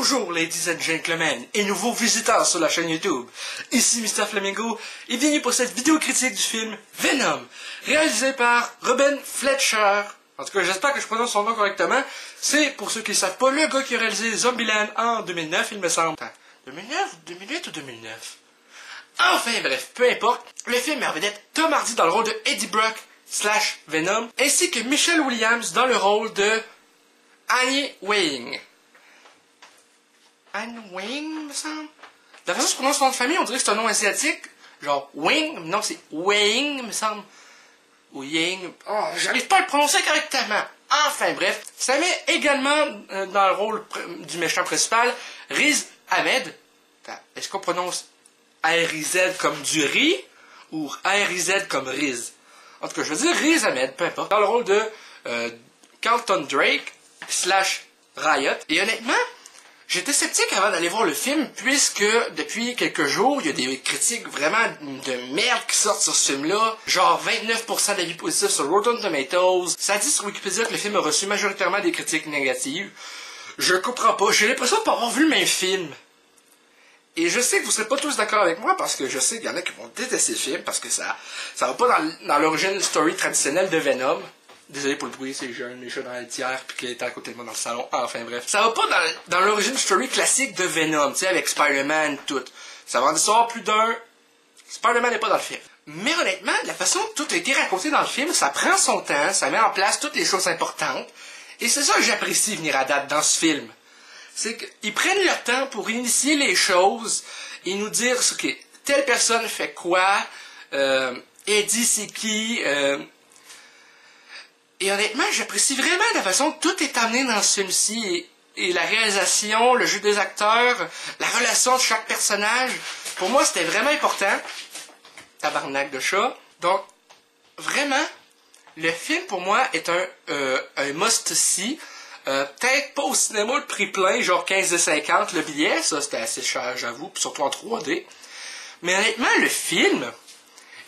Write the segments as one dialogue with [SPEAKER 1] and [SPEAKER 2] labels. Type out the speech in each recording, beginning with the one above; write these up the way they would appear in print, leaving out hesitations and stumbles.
[SPEAKER 1] Bonjour ladies and gentlemen et nouveaux visiteurs sur la chaîne YouTube. Ici Mr Flamingo et bienvenue pour cette vidéo critique du film Venom, réalisé par Ruben Fleischer. En tout cas, j'espère que je prononce son nom correctement. C'est, pour ceux qui ne savent pas, le gars qui a réalisé Zombieland en 2009, il me semble. 2009, 2008 ou 2009? Enfin bref, peu importe. Le film met en vedette Tom Hardy dans le rôle de Eddie Brock / Venom, ainsi que Michelle Williams dans le rôle de Annie Wing. Anne Wing, me semble. De la façon dont je prononce son nom de famille, on dirait que c'est un nom asiatique. Genre Wing, non, c'est Wing, me semble. Ou Ying. Oh, j'arrive pas à le prononcer correctement. Enfin bref. Ça met également dans le rôle du méchant principal, Riz Ahmed. Est-ce qu'on prononce R-I-Z comme du riz ou R-I-Z comme Riz? En tout cas, je veux dire Riz Ahmed, peu importe. Dans le rôle de Carlton Drake / Riot. Et honnêtement, j'étais sceptique avant d'aller voir le film, puisque depuis quelques jours, il y a des critiques vraiment de merde qui sortent sur ce film-là. Genre 29% d'avis positifs sur Rotten Tomatoes. Ça dit sur Wikipédia que le film a reçu majoritairement des critiques négatives. Je comprends pas. J'ai l'impression de pas avoir vu le même film. Et je sais que vous serez pas tous d'accord avec moi, parce que je sais qu'il y en a qui vont détester le film, parce que ça va pas dans l'origine story traditionnelle de Venom. Désolé pour le bruit, c'est j'ai un méchant dans la tière puis qui était à côté de moi dans le salon. Enfin bref. Ça va pas dans l'origine story classique de Venom, tu sais, avec Spider-Man tout. Ça va en histoire plus d'un. Spider-Man n'est pas dans le film. Mais honnêtement, la façon dont tout a été raconté dans le film, ça prend son temps, ça met en place toutes les choses importantes. Et c'est ça que j'apprécie venir à date dans ce film. C'est qu'ils prennent leur temps pour initier les choses et nous dire, ok, telle personne fait quoi, Eddie c'est qui, et honnêtement, j'apprécie vraiment la façon dont tout est amené dans ce film-ci. Et la réalisation, le jeu des acteurs, la relation de chaque personnage. Pour moi, c'était vraiment important. Tabarnak de chat. Donc, vraiment, le film, pour moi, est un must-see. Peut-être pas au cinéma le prix plein, genre 15,50 le billet. Ça, c'était assez cher, j'avoue. Puis surtout en 3D. Mais honnêtement, le film,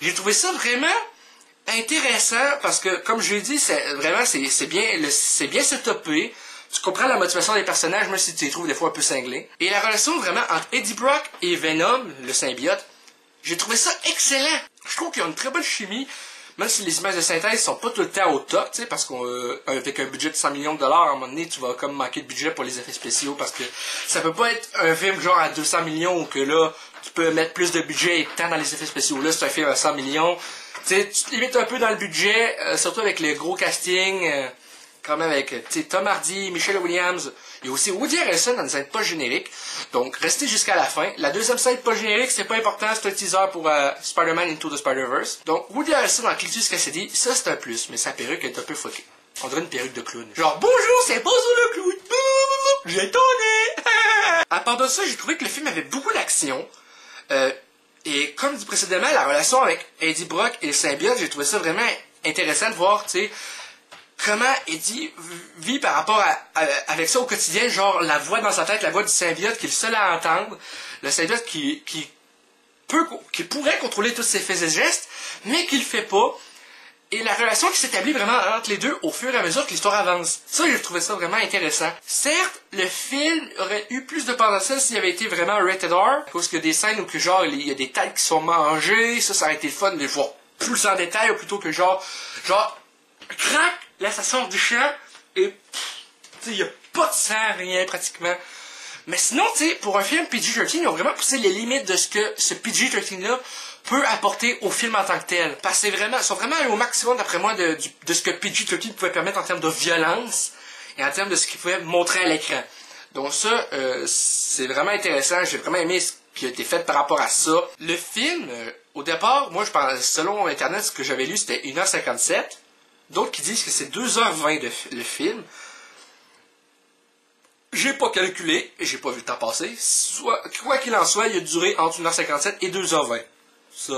[SPEAKER 1] j'ai trouvé ça vraiment intéressant parce que, comme je l'ai dit, c'est bien setupé. Tu comprends la motivation des personnages, même si tu les trouves des fois un peu cinglés. Et la relation vraiment entre Eddie Brock et Venom, le symbiote, j'ai trouvé ça excellent. Je trouve qu'ils ont une très bonne chimie, même si les images de synthèse sont pas tout le temps au top, tu sais, parce qu'avec un budget de 100 millions de dollars, à un moment donné, tu vas comme manquer de budget pour les effets spéciaux, parce que ça peut pas être un film genre à 200 millions, ou que là, tu peux mettre plus de budget et de temps dans les effets spéciaux. Là, c'est un film à 100 millions. T'sais, tu te limites un peu dans le budget, surtout avec le gros casting, quand même avec Tom Hardy, Michelle Williams. Il y a aussi Woody Harrelson dans les scènes post-génériques. Donc, restez jusqu'à la fin. La deuxième scène post-générique, c'est pas important, c'est un teaser pour Spider-Man Into the Spider-Verse. Donc, Woody Harrelson dans Clictus Cassidy, ça c'est un plus, mais sa perruque est un peu fuckée. On dirait une perruque de clown. Genre, bonjour, c'est Bozo le clown! J'ai tourné! À part de ça, j'ai trouvé que le film avait beaucoup d'action. Et comme dit précédemment, la relation avec Eddie Brock et le symbiote, j'ai trouvé ça vraiment intéressant de voir, tu sais, comment Eddie vit par rapport avec ça au quotidien, genre la voix dans sa tête, la voix du symbiote qui est le seul à entendre, le symbiote qui pourrait contrôler tous ses faits et gestes, mais qui le fait pas, et la relation qui s'établit vraiment entre les deux au fur et à mesure que l'histoire avance. Ça, j'ai trouvé ça vraiment intéressant. Certes, le film aurait eu plus de potentiel s'il avait été vraiment rated R, à cause qu'il y a des scènes où que genre il y a des têtes qui sont mangées, ça aurait été le fun de les voir plus en détail, ou plutôt que genre, crac, là ça sort du champ, et il n'y a pas de sang, rien pratiquement. Mais sinon, tu sais, pour un film PG-13, ils ont vraiment poussé les limites de ce que ce PG-13-là peut apporter au film en tant que tel. Parce que ils sont vraiment allés au maximum, d'après moi, de ce que PG-13 pouvait permettre en termes de violence et en termes de ce qu'il pouvait montrer à l'écran. Donc ça, c'est vraiment intéressant. J'ai vraiment aimé ce qui a été fait par rapport à ça. Le film, au départ, moi, je pense, selon Internet, ce que j'avais lu, c'était 1h57. D'autres qui disent que c'est 2h20 le film. J'ai pas calculé, et j'ai pas vu le temps passer. Quoi qu'il en soit, il a duré entre 1h57 et 2h20. Ça,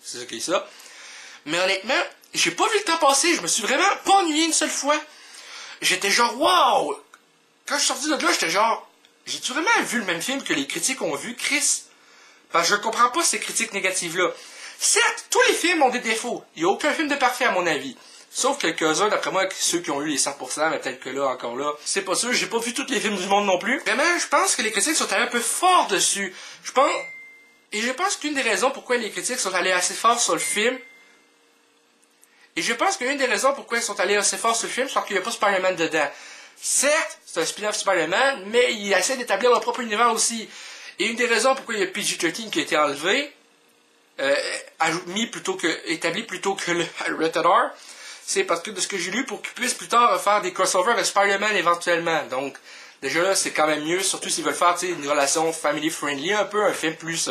[SPEAKER 1] c'est ça qui est ça. Mais honnêtement, j'ai pas vu le temps passer, je me suis vraiment pas ennuyé une seule fois. J'étais genre, wow! Quand je suis sorti de là, j'étais genre, j'ai-tu vraiment vu le même film que les critiques ont vu, Chris? Parce que je comprends pas ces critiques négatives-là. Certes, tous les films ont des défauts. Il y a aucun film de parfait à mon avis. Sauf quelques-uns, d'après moi, ceux qui ont eu les 100%, mais peut-être que là, encore là, c'est pas sûr. J'ai pas vu tous les films du monde non plus. Vraiment, je pense que les critiques sont allés un peu fort dessus. Je pense qu'une des raisons pourquoi les critiques sont allées assez fort sur le film, et je pense qu'une des raisons pourquoi ils sont allés assez fort sur le film, c'est parce qu'il n'y a pas Spider-Man dedans. Certes, c'est un spin-off Spider-Man, mais il essaie d'établir leur propre univers aussi. Et une des raisons pourquoi il y a PG-13 qui a été enlevé, établi plutôt que le Rated R, c'est parce que de ce que j'ai lu, pour qu'ils puissent plus tard faire des crossovers avec Spider-Man éventuellement. Donc, déjà là, c'est quand même mieux, surtout s'ils veulent faire une relation family-friendly, un peu, un film plus,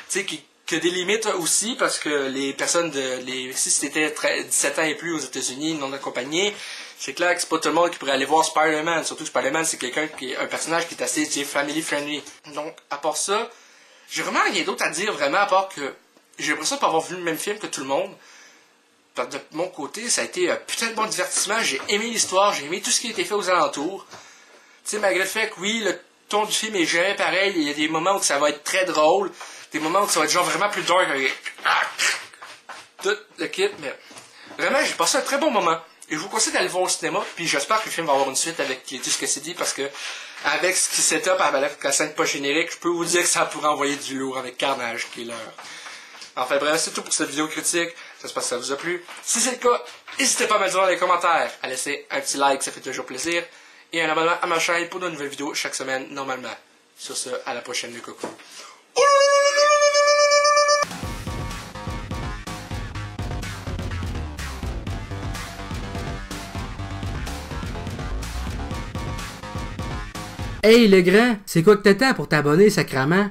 [SPEAKER 1] qui a des limites aussi, parce que les personnes si c'était 17 ans et plus aux États-Unis, non accompagnés, c'est clair que c'est pas tout le monde qui pourrait aller voir Spider-Man, surtout que Spider-Man, c'est un personnage qui est assez family-friendly. Donc, à part ça, j'ai vraiment rien d'autre à dire, vraiment, à part que j'ai l'impression de pas avoir vu le même film que tout le monde. De mon côté, ça a été un putain de bon divertissement. J'ai aimé l'histoire, j'ai aimé tout ce qui a été fait aux alentours. Tu sais, malgré le fait que oui, le ton du film est jamais pareil, il y a des moments où ça va être très drôle, des moments où ça va être genre vraiment plus dark, avec tout le kit, mais vraiment, j'ai passé un très bon moment. Et je vous conseille d'aller le voir au cinéma, puis j'espère que le film va avoir une suite avec tout ce que c'est dit, parce que avec ce qui set up avec la scène pas générique, je peux vous dire que ça pourrait envoyer du lourd avec Carnage, qui est leur... Enfin bref, c'est tout pour cette vidéo critique. J'espère que ça vous a plu. Si c'est le cas, n'hésitez pas à me le dire dans les commentaires, à laisser un petit like, ça fait toujours plaisir, et un abonnement à ma chaîne pour de nouvelles vidéos chaque semaine, normalement. Sur ce, à la prochaine, les cocos.
[SPEAKER 2] Hey le grand, c'est quoi que t'attends pour t'abonner, sacrament?